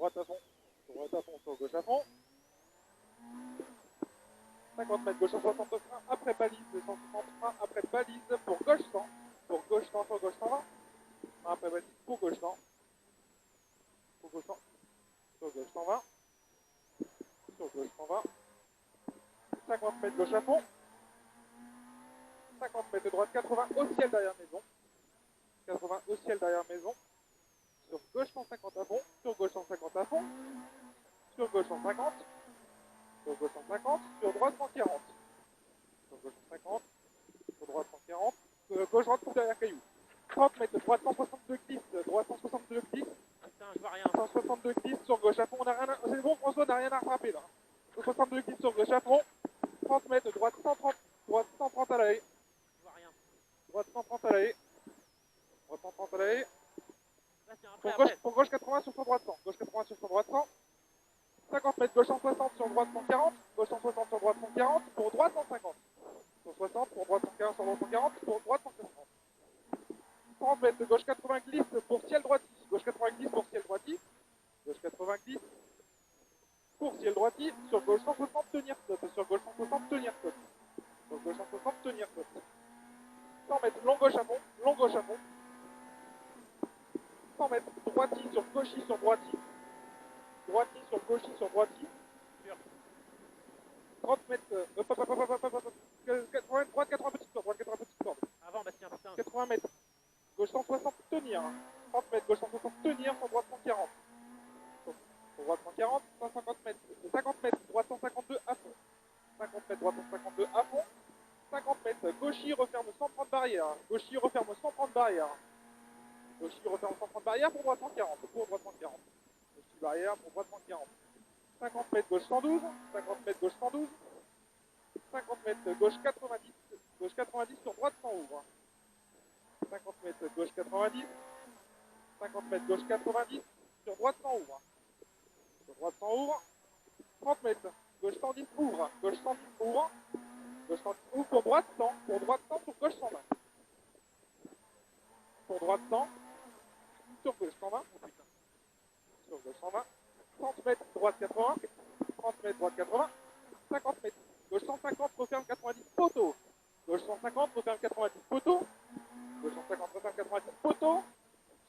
droite à fond, sur gauche à fond. 50 mètres, gauche 160 de frein, après balise, 160 frein, après balise, pour gauche 100, sur gauche 120, après balise, pour gauche 100, sur gauche 120, sur gauche 120, 50 mètres, gauche à fond, 50 mètres de droite, 80 au ciel derrière maison, 80 au ciel derrière maison, sur gauche 150 à fond, sur gauche 150 à fond, sur gauche 150, sur gauche 150, sur droite 140, sur gauche 150, sur droite 140, gauche droite pour derrière caillou, 30 mètres, droite 162 glisse, droite 162 glisse, Putain, je vois rien. 162 glisse sur gauche à fond, on a rien à... c'est bon François, on n'a rien à rattraper là. 162 glisse sur gauche à fond, 30 mètres, droite 130 à l'allée, Je vois rien. droite 130 à l'allée, droite 130 à l'allée, Là, c'est après. pour gauche 80 sur son droite 100, gauche 80 sur son droite 100, 50 mètres, gauche 160 sur droite 140, gauche 160 sur droite 140, pour droite 150, sur 60, pour droite 140 sur droite 140, pour droite 140. 30 mètres, gauche 80 glisse pour ciel droiti, gauche 80 glisse pour ciel droiti, gauche 80 glisse pour ciel droiti, sur gauche 160 tenir stop, sur gauche 160 tenir stop, sur gauche 160 tenir stop. 100 mètres, long gauche à fond, 100 mètres, droiti sur gauchi sur droiti, droiti sur gauchi sur droiti, 30 mètres, droite 80 petite corde, droite 80 petite corde. Avant, Bastien, putain. 80 mètres, gauche 160 tenir, 30 mètres, gauche 160 tenir, sur droite 140. Sur droite 140, 150 mètres, 50 mètres, droite 152 à fond. 50 mètres, droite 152 à fond. 50 mètres, gauchi referme 130 barrières. Gauchi referme 130 barrières. Gauchi referme 130 barrières pour droite 140. Pour droite 140. Gauchi barrière pour droite 140. 50 mètres, gauche 112. 50 mètres, gauche 112. 50 mètres, gauche 90. Gauche 90 sur droite 100 ouvre. 50 mètres, gauche 90. 50 mètres, gauche 90. Sur droite 100 ouvre. Sur droite 100 ouvre. 30 mètres, gauche 110 ouvre. Gauche 110 ouvre. Gauche 110 ouvre pour droite 100. Pour droite 100 sur gauche 120. Pour droite 100. Sur gauche 120. Oh putain. Sur gauche 120. 30 mètres, droite 80. 30 mètres, droite 80. 50 mètres. Gauche 150, referme 90 poteau. Gauche 150, referme 90 poteau. Gauche 150, referme 90 poteau.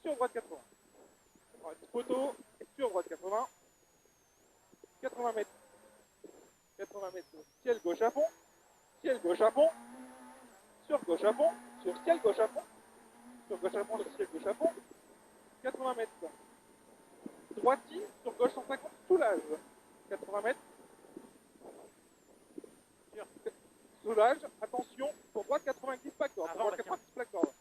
Sur droite 80. 90 poteau. Sur droite 80. 80 mètres. 80 mètres. Ciel gauche à fond. Ciel gauche à fond. Sur gauche à fond. Sur ciel gauche à fond. Sur gauche à fond, sur ciel gauche à fond. 80 mètres. Droiti. Sur gauche 150. Soulage. 80 mètres. Soulage, attention, pour droite 90 pas corde, pour droite 90 pas corde.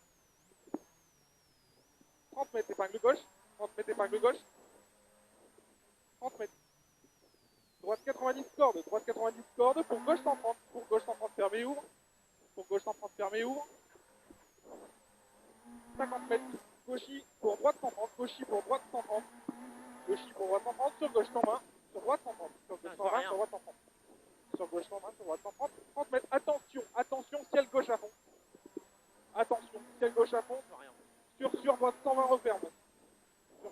30 mètres épingle gauche, 30 mètres épingle gauche, 30 mètres. Droite 90 corde, pour gauche 130, fermé ouvre, pour gauche 130 fermé ouvre. 50 mètres, gauchi pour droite 130, gauchi pour droite 130, gauchi pour droite 130, sur gauche 120, sur droite 130, sur gauche 120, sur droite 130. Sur gauche 120, sur droite 130, 30 mètres, attention, ciel gauche à fond. Attention, ciel gauche à fond. Sur droite 120 referme.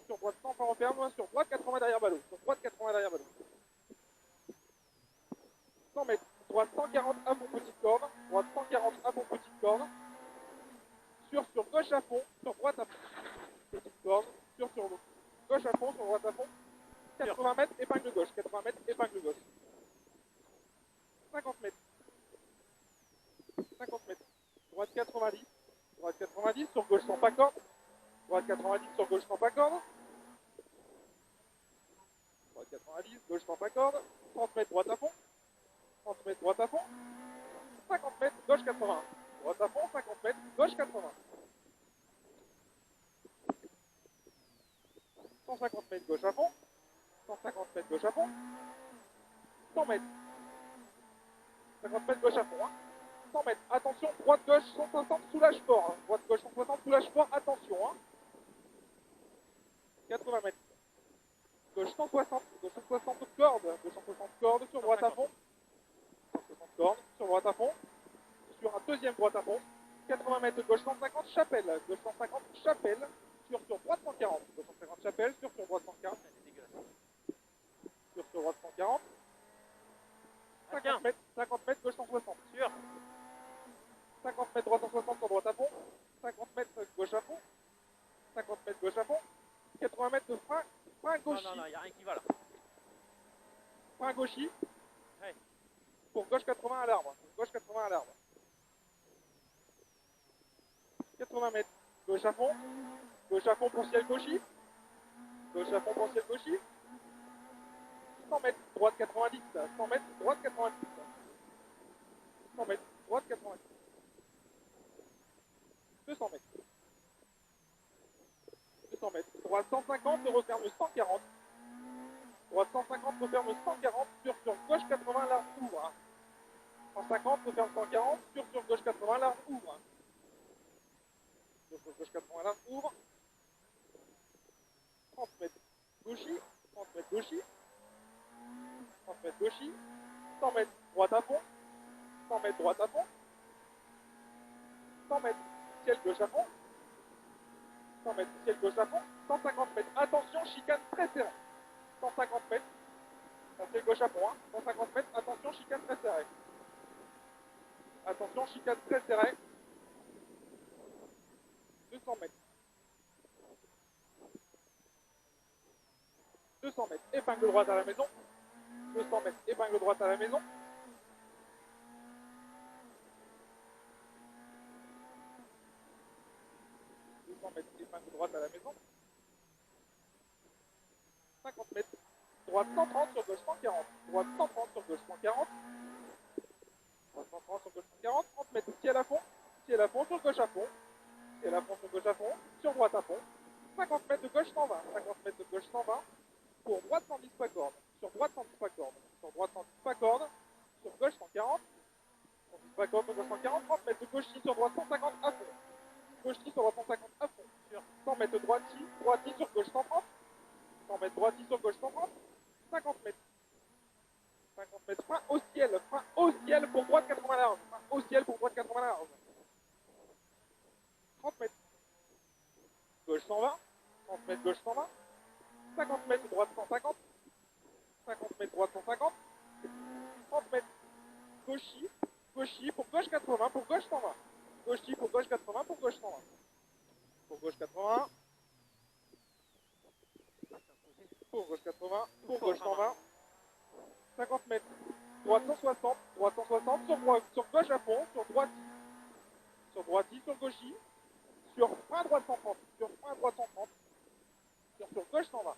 Sur droite 120 referme, sur droite 80 derrière ballot. Sur droite 80 derrière ballot. 100 mètres, droite 140 à fond petite corde. Droite 140 à fond petite corde. Sur gauche à fond, sur droite à fond. Petite corde. Sur gauche à fond, sur droite à fond. 80 mètres, épingle gauche. 80 mètres, épingle gauche. 50 mètres. 50 mètres. Droite 90. Droite 90, sur gauche sans pas corde. Droite 90, sur gauche sans pas corde. Droite 90, gauche sans pas corde. 30 mètres, droite à fond. 30 mètres, droite à fond. 50 mètres, gauche 80. Droite à fond, 50 mètres, gauche 80. 150 mètres, gauche à fond. 150 mètres, gauche à fond. 100 mètres. 50 mètres gauche à fond. 100 mètres. Attention, droite gauche 160, soulage fort. Droite gauche 160, soulage fort. Attention. 80 mètres. Gauche 160. Gauche 160 corde. Gauche 160 corde sur droite à fond. 160 corde sur droite à fond. Sur un deuxième droite à fond. 80 mètres. Gauche 150, chapelle. Gauche 150, chapelle. Sur droite 140. Gauche 150, chapelle. Sur droite 140. gauchy. Non, il n'y a rien qui va là. Frein gauchy. Ouais. Pour gauche 80 à l'arbre. Gauche 80 à l'arbre. 80 mètres. Gauche à fond. Gauche à fond pour ciel gauchy. Gauche à fond pour ciel gauchy. 100 mètres. Droite 90. 100 mètres. Droite 90. 100 mètres. Droite 90. 200 mètres. 200 mètres. Droite 150, referme 140. Droite 150, referme 140, sur gauche 80, large ouvre. 150, referme 140, sur gauche 80, large ouvre. Sur gauche 80, large ouvre. 30 mètres gauchy, 30 mètres gauchy. 30 mètres gauchy. 100 mètres droite à fond. 100 mètres droite à fond. 100 mètres ciel gauche à fond. 100 mètres ciel gauche à fond. 150 mètres. Attention, chicane très serrée. 150 mètres. Ciel gauche à fond. 150 mètres. Attention, chicane très serrée. Attention, chicane très serrée. 200 mètres. 200 mètres. Épingle droite à la maison. 200 mètres. Épingle droite à la maison. 200 mètres. Épingle droite à la maison. 50 mètres. Droite 130 sur gauche 140. Droite 130 sur gauche 140. Droite 130 sur gauche 140. 30 mètres. Ciel à fond. Ciel à fond sur gauche à fond. Ciel à fond sur gauche à fond. Sur droite à fond. 50 mètres de gauche 120. 50 mètres de gauche 120. Pour droite 110 pas corde. Sur droite 110 pas corde. Sur droite 110 pas corde. Sur gauche 140. 110 pas corde sur gauche 140. 30 mètres de gauche sur droite 150 à fond. Gauche sur droite 150 à fond. Sur 100 mètres de droite sur gauche 130. 100 mètres droite sur gauche 130. 50 mètres. 50 mètres. Frein au ciel pour droite 80 large. Frein au ciel pour droite 80 large. 30 mètres. Gauche 120. 30 mètres gauche 120. 50 mètres droite 150. 50 mètres droite 150. 30 mètres gauchy. Gauchy pour gauche 80 pour gauche 120. Gauchy pour gauche 80 pour gauche 120. Pour gauche 80. Pour gauche 80. Pour gauche 120. 50 mètres. Droite 160. Droite 160 sur gauche à fond. Sur droite. Sur droite sur gauchy. Sur frein droite 130. Sur frein droite 130. Sur gauche 120.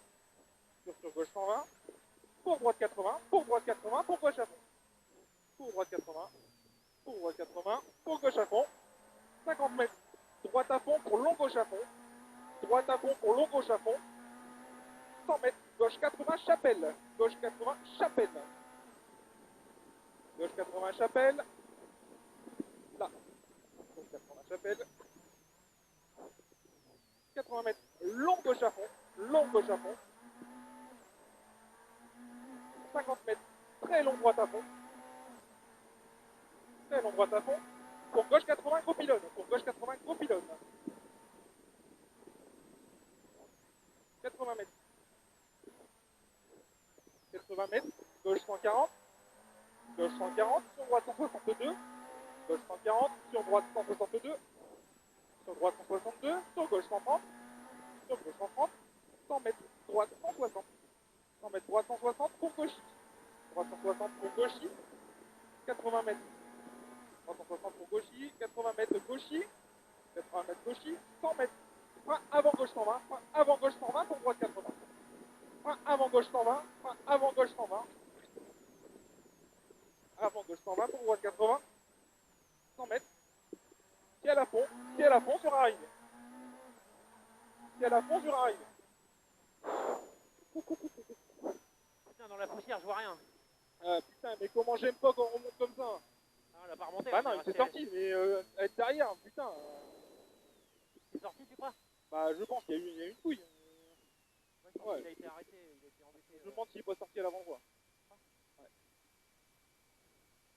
Sur gauche 120. Pour droite 80. Pour droite 80. Pour gauche à fond. Pour droite 80. Pour droite 80. Pour gauche à fond. 50 mètres. Droite à fond pour long gauche à fond. Droite à fond pour long gauche à fond. 100 mètres. Gauche 80 chapelle. Gauche 80 chapelle. Gauche 80 chapelle. Là. Gauche 80 chapelle. 80 mètres. Long gauche à fond. Long gauche à fond. 50 mètres. Très long droite à fond. Très long droite à fond. Pour gauche 80 gros pylône. Pour gauche 80 gros pylône. 80 mètres. 80 mètres. Gauche 140. Gauche 140. Sur droite 162. Gauche 140. Sur droite 162. Sur droite 162. Sur gauche 130. Sur gauche 130. 100 mètres. Droite 160. 100 mètres. Droite 160 pour gauchy. Droite 160 pour gauchy. 80 mètres. 360 pour gauchy, 80 mètres de gauchy, 80 mètres gauchy, 100 mètres. Frein avant gauche 120, frein avant gauche 120 pour droite 80. Frein avant gauche 120, frein avant gauche 120. Avant gauche 120 pour droite 80. 100 mètres. Ciel à fond sur arrivée. Ciel à fond sur arrivée. Putain, dans la poussière, je vois rien. Putain, mais comment j'aime pas quand on remonte comme ça. Ah, elle a pas remonté. Bah non, il s'est sorti, mais être derrière, putain. Il est sorti, tu crois? Bah je pense qu'il y a eu une couille. Ouais. Il a été arrêté, il a été embêté. Je me demande s'il est pas sorti à l'avant-voie.